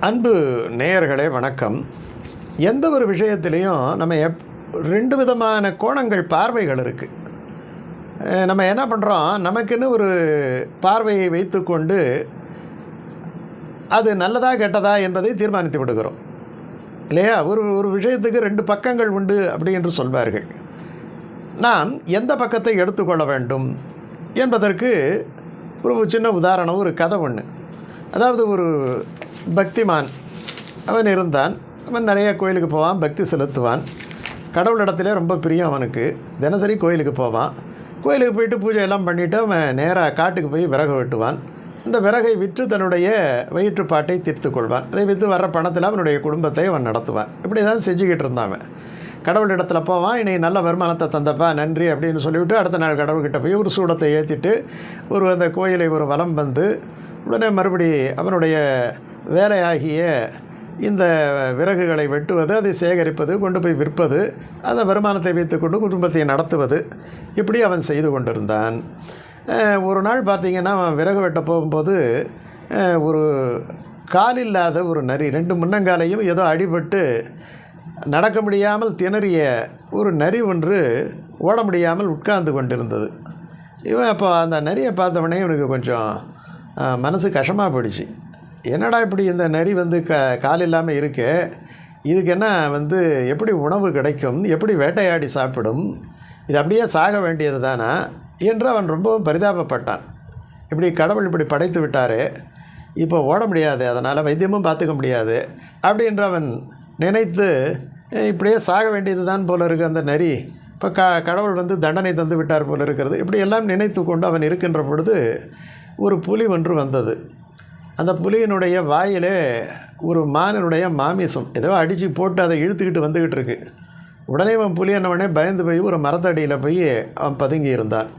அன்பு நேயர்களே வணக்கம். எந்த ஒரு விஷயத்திலையும் நம்ம 2 விதமான கோணங்கள் பார்வைகள் இருக்குது. நம்ம என்ன பண்ணுறோம், நமக்குன்னு ஒரு பார்வையை வைத்துக்கொண்டு அது நல்லதா கெட்டதா என்பதை தீர்மானித்து விடுகிறோம் இல்லையா? ஒரு விஷயத்துக்கு 2 பக்கங்கள் உண்டு அப்படி என்று சொல்வார்கள். நாம் எந்த பக்கத்தை எடுத்துக்கொள்ள வேண்டும் என்பதற்கு ஒரு சின்ன உதாரணம், ஒரு கதை ஒன்று. அதாவது ஒரு பக்திமான் அவன் இருந்தான். அவன் நிறைய கோயிலுக்கு போவான், பக்தி செலுத்துவான். கடவுளிடத்திலே ரொம்ப பிரியம் அவனுக்கு. தினசரி கோயிலுக்கு போவான். கோயிலுக்கு போயிட்டு பூஜையெல்லாம் பண்ணிவிட்டு அவன் நேராக காட்டுக்கு போய் விறகு வெட்டுவான். அந்த விறகை விற்று தன்னுடைய வயிற்றுப்பாட்டை தீர்த்து கொள்வான். அதை விற்று வர்ற பணத்தில் அவனுடைய குடும்பத்தை அவன் நடத்துவான். இப்படி தான் செஞ்சுக்கிட்டு இருந்தான் அவன். கடவுளிடத்தில் போவான். இன்றைக்கி நல்ல வருமானத்தை தந்தப்பா நன்றி அப்படின்னு சொல்லிவிட்டு அடுத்த நாள் கடவுள்கிட்ட போய் ஒரு சூடத்தை ஏற்றிட்டு அந்த கோயிலை ஒரு வலம் வந்து உடனே மறுபடி அவனுடைய வேலையாகிய இந்த விறகுகளை வெட்டுவது, அதை சேகரிப்பது, கொண்டு போய் விற்பது, அந்த வருமானத்தை வைத்துக்கொண்டு குடும்பத்தை நடத்துவது, இப்படி அவன் செய்து கொண்டிருந்தான். ஒரு நாள் பார்த்திங்கன்னா அவன் விறகு வெட்ட போகும்போது ஒரு காலில்லாத ஒரு நரி, 2 முன்னங்காலையும் ஏதோ அடிபட்டு நடக்க முடியாமல் திணறிய ஒரு நரி ஒன்று ஓட முடியாமல் உட்கார்ந்து கொண்டிருந்தது. இவன் அப்போ அந்த நரியை பார்த்தவொடனே இவனுக்கு கொஞ்சம் மனசு கஷ்டமாக போயிடுச்சு. என்னடா இப்படி இந்த நரி கால் இல்லாமல் இருக்கே, இதுக்கு என்ன எப்படி உணவு கிடைக்கும், எப்படி வேட்டையாடி சாப்பிடும், இது அப்படியே சாக வேண்டியது தானா என்று அவன் ரொம்பவும் பரிதாபப்பட்டான். இப்படி கடவுள் இப்படி படைத்து விட்டாரே, இப்போ ஓட முடியாது, அதனால் வைத்தியமும் பார்த்துக்க முடியாது அப்படின்ற அவன் நினைத்து இப்படியே சாக வேண்டியது தான் போல இருக்குது அந்த நரி. இப்போ கடவுள் தண்டனை தந்து விட்டார் போல இருக்கிறது. இப்படி எல்லாம் நினைத்து கொண்டு அவன் இருக்கின்ற பொழுது ஒரு புலி ஒன்று வந்தது. அந்த புலியினுடைய வாயிலே ஒரு மானினுடைய மாமிசம் ஏதோ அடித்து போட்டு அதை இழுத்துக்கிட்டு வந்துக்கிட்டு இருக்கு. உடனே அவன் புலி என்னவனே பயந்து போய் ஒரு மரத்தடியில் போய் அவன் பதுங்கி இருந்தான்.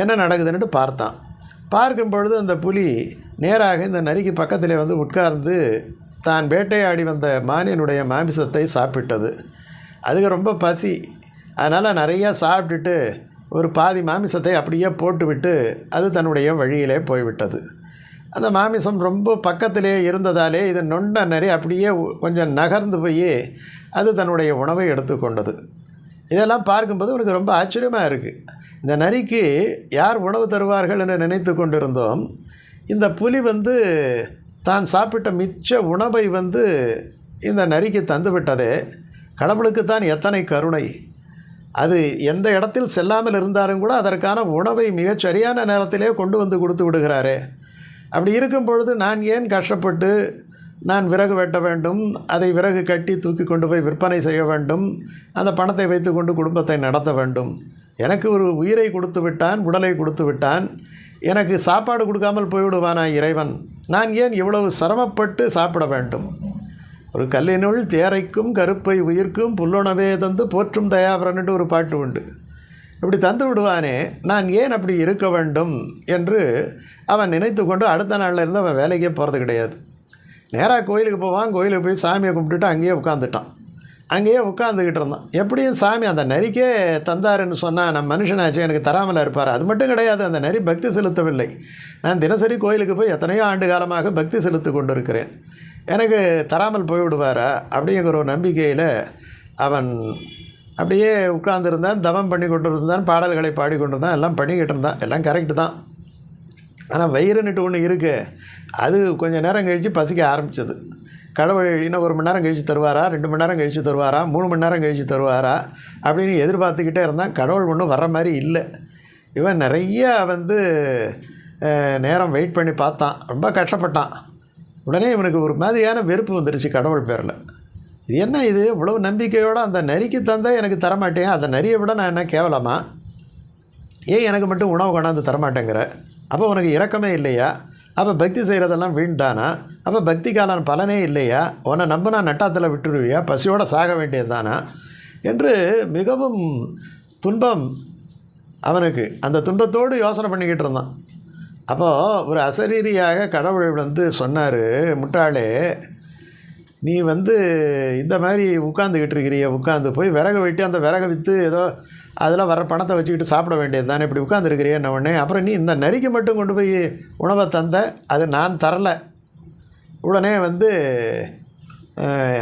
என்ன நடக்குதுன்னுட்டு பார்த்தான். பார்க்கும் பொழுது அந்த புலி நேராக இந்த நரிக்கு பக்கத்தில் உட்கார்ந்து தான் வேட்டையாடி வந்த மானினுடைய மாமிசத்தை சாப்பிட்டது. அதுக்கு ரொம்ப பசி, அதனால் நிறையா சாப்பிட்டுட்டு ஒரு பாதி மாமிசத்தை அப்படியே போட்டுவிட்டு அது தன்னுடைய வழியிலே போய்விட்டது. அந்த மாமிசம் ரொம்ப பக்கத்திலே இருந்ததாலே இது நொண்ட நரி அப்படியே கொஞ்சம் நகர்ந்து போய் அது தன்னுடைய உணவை எடுத்துக்கொண்டது. இதெல்லாம் பார்க்கும்போது உனக்கு ரொம்ப ஆச்சரியமாக இருக்குது. இந்த நரிக்கு யார் உணவு தருவார்கள் என்று நினைத்து கொண்டிருந்தோம். இந்த புலி தான் சாப்பிட்ட மிச்ச உணவை இந்த நரிக்கு தந்துவிட்டதே. கடவுளுக்குத்தான் எத்தனை கருணை! அது எந்த இடத்தில் செல்லாமல் இருந்தாலும் கூட அதற்கான உணவை மிகச் சரியான நேரத்திலே கொண்டு கொடுத்து விடுகிறாரே. அப்படி இருக்கும் பொழுது நான் ஏன் கஷ்டப்பட்டு நான் விறகு வெட்ட வேண்டும், அதை விறகு கட்டி தூக்கி கொண்டு போய் விற்பனை செய்ய வேண்டும், அந்த பணத்தை வைத்துக்கொண்டு குடும்பத்தை நடத்த வேண்டும்? எனக்கு ஒரு உயிரை கொடுத்து விட்டான், உடலை கொடுத்து விட்டான், எனக்கு சாப்பாடு கொடுக்காமல் போய்விடுவானா இறைவன்? நான் ஏன் இவ்வளவு சிரமப்பட்டு சாப்பிட வேண்டும்? ஒரு கல்லினுள் தேரைக்கும் கருப்பை உயிர்க்கும் புல்லுணவே தந்து போற்றும் தயாபரன்ட்டு ஒரு பாட்டு உண்டு. இப்படி தந்து விடுவானே, நான் ஏன் அப்படி இருக்க வேண்டும் என்று அவன் நினைத்து கொண்டு அடுத்த நாளில் இருந்து அவன் வேலைக்கே போகிறது கிடையாது. நேராக கோயிலுக்கு போவான். கோயிலுக்கு போய் சாமியை கும்பிட்டுட்டு அங்கேயே உட்காந்துட்டான். அங்கேயே உட்காந்துக்கிட்டு இருந்தான். எப்படியும் சாமி அந்த நரிக்கே தந்தாருன்னு சொன்னால் நம்ம மனுஷனாச்சு எனக்கு தராமல் இருப்பார். அது மட்டும் கிடையாது, அந்த நரி பக்தி செலுத்தவில்லை. நான் தினசரி கோயிலுக்கு போய் எத்தனையோ ஆண்டு காலமாக பக்தி செலுத்தி கொண்டு இருக்கிறேன், எனக்கு தராமல் போய்விடுவாரா அப்படிங்கிற ஒரு நம்பிக்கையில் அவன் அப்படியே உட்கார்ந்துருந்தான். தவம் பண்ணி கொண்டு இருந்தான், பாடல்களை பாடிக்கொண்டிருந்தான், எல்லாம் பண்ணிக்கிட்டு இருந்தான். எல்லாம் கரெக்டு தான். ஆனால் வயிறுன்னுட்டு ஒன்று இருக்குது. அது கொஞ்சம் நேரம் கழித்து பசிக்க ஆரம்பித்தது. கடவுள் இன்னும் 1 மணி நேரம் கழித்து தருவாரா, 2 மணி நேரம் கழித்து தருவாரா, 3 மணி நேரம் கழித்து தருவாரா அப்படின்னு எதிர்பார்த்துக்கிட்டே இருந்தான். கடவுள் ஒன்றும் வர்ற மாதிரி இல்லை. இவன் நிறையா நேரம் வெயிட் பண்ணி பார்த்தான். ரொம்ப கஷ்டப்பட்டான். உடனே இவனுக்கு ஒரு மாதிரியான வெறுப்பு வந்துடுச்சு கடவுள் பேரில். இது என்ன, இது இவ்வளவு நம்பிக்கையோடு அந்த நரிக்கு தந்தால் எனக்கு தரமாட்டேன், அந்த நரியை விட நான் என்ன கேவலமா? ஏன் எனக்கு மட்டும் உணவு கொண்டாந்து தரமாட்டேங்கிற? அப்போ உனக்கு இரக்கமே இல்லையா? அப்போ பக்தி செய்கிறதெல்லாம் வீண் தானா? அப்போ பக்திக்கான பலனே இல்லையா? உன்னை நம்பினா நட்டாத்தில் விட்டுருவியா? பசியோடு சாக வேண்டியது தானா என்று மிகவும் துன்பம் அவனுக்கு. அந்த துன்பத்தோடு யோசனை பண்ணிக்கிட்டு இருந்தான். அப்போது ஒரு அசரீரியாக கடவுள் சொன்னார், முட்டாளே, நீ இந்த மாதிரி உட்காந்துக்கிட்டு இருக்கிறிய, உட்காந்து போய் விறகு வெட்டி அந்த விறகை விற்று ஏதோ அதில் வர பணத்தை வச்சுக்கிட்டு சாப்பிட வேண்டியது தானே, இப்படி உட்காந்துருக்கிறியன்ன உடனே அப்புறம் நீ இந்த நரிக்கு மட்டும் கொண்டு போய் உணவை தந்த, அது நான் தரலை, உடனே வந்து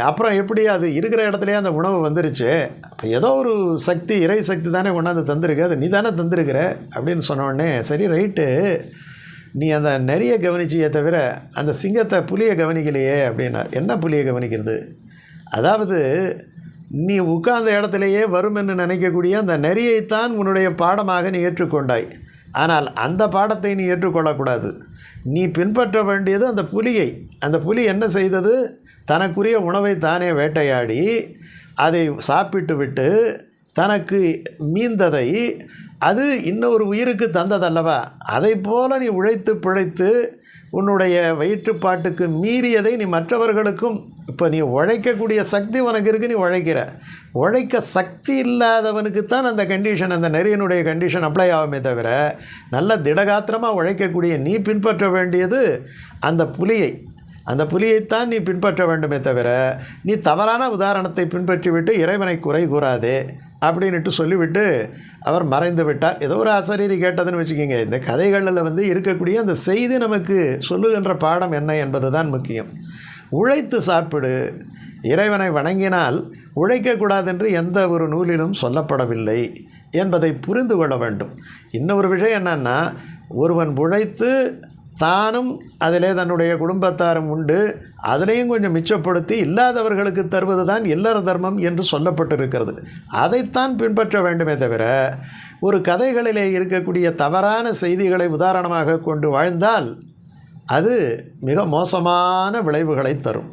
அப்புறம் எப்படி அது இருக்கிற இடத்துலையே அந்த உணவு வந்துருச்சு, அப்போ ஏதோ ஒரு சக்தி, இறை சக்தி தானே கொண்டாந்து தந்திருக்கு, அது நீ தானே தந்திருக்கிற அப்படின்னு சொன்ன உடனே, சரி ரைட்டு, நீ அந்த நரியை கவனிச்சியே தவிர அந்த சிங்கத்தை புலியை கவனிக்கலையே அப்படின்னார். என்ன புலியை கவனிக்கிறது? அதாவது நீ உட்கார்ந்த இடத்துலையே வரும் என்று நினைக்கக்கூடிய அந்த நரியைத்தான் உன்னுடைய பாடமாக நீ ஏற்றுக்கொண்டாய். ஆனால் அந்த பாடத்தை நீ ஏற்றுக்கொள்ளக்கூடாது. நீ பின்பற்ற வேண்டியது அந்த புலியை. அந்த புலி என்ன செய்தது? தனக்குரிய உணவை தானே வேட்டையாடி அதை சாப்பிட்டு விட்டு தனக்கு மீந்ததை அது இன்னொரு உயிருக்கு தந்ததல்லவா? அதை போல நீ உழைத்து பிழைத்து உன்னுடைய வயிற்றுப்பாட்டுக்கு மீறியதை நீ மற்றவர்களுக்கும், இப்போ நீ உழைக்கக்கூடிய சக்தி உனக்கு இருக்குது, நீ உழைக்கிற. உழைக்க சக்தி இல்லாதவனுக்குத்தான் அந்த கண்டிஷன், அந்த நெறியினுடைய கண்டிஷன் அப்ளை ஆகுமே தவிர, நல்ல திடகாத்திரமாக உழைக்கக்கூடிய நீ பின்பற்ற வேண்டியது அந்த புலியை. அந்த புலியைத்தான் நீ பின்பற்ற வேண்டுமே தவிர, நீ தவறான உதாரணத்தை பின்பற்றிவிட்டு இறைவனை குறை கூறாதே அப்படின்ட்டு சொல்லிவிட்டு அவர் மறைந்து விட்டார். ஏதோ ஒரு ஆசிரியர் கேட்டதுன்னு வச்சுக்கிங்க. இந்த கதைகளில் வந்து இருக்கக்கூடிய அந்த செய்தி நமக்கு சொல்லுகின்ற பாடம் என்ன என்பது தான் முக்கியம். உழைத்து சாப்பிடு, இறைவனை வணங்கினால் உழைக்கக்கூடாதென்று எந்த ஒரு நூலிலும் சொல்லப்படவில்லை என்பதை புரிந்து கொள்ள வேண்டும். இன்னொரு விஷயம் என்னன்னா, ஒருவன் உழைத்து தானும் அதிலே தன்னுடைய குடும்பத்தாரும் உண்டு, அதிலையும் கொஞ்சம் மிச்சப்படுத்தி இல்லாதவர்களுக்கு தருவது தான் இல்லற தர்மம் என்று சொல்லப்பட்டிருக்கிறது. அதைத்தான் பின்பற்ற வேண்டுமே தவிர, ஒரு கதைகளிலே இருக்கக்கூடிய தவறான செய்திகளை உதாரணமாக கொண்டு வாழ்ந்தால் அது மிக மோசமான விளைவுகளை தரும்.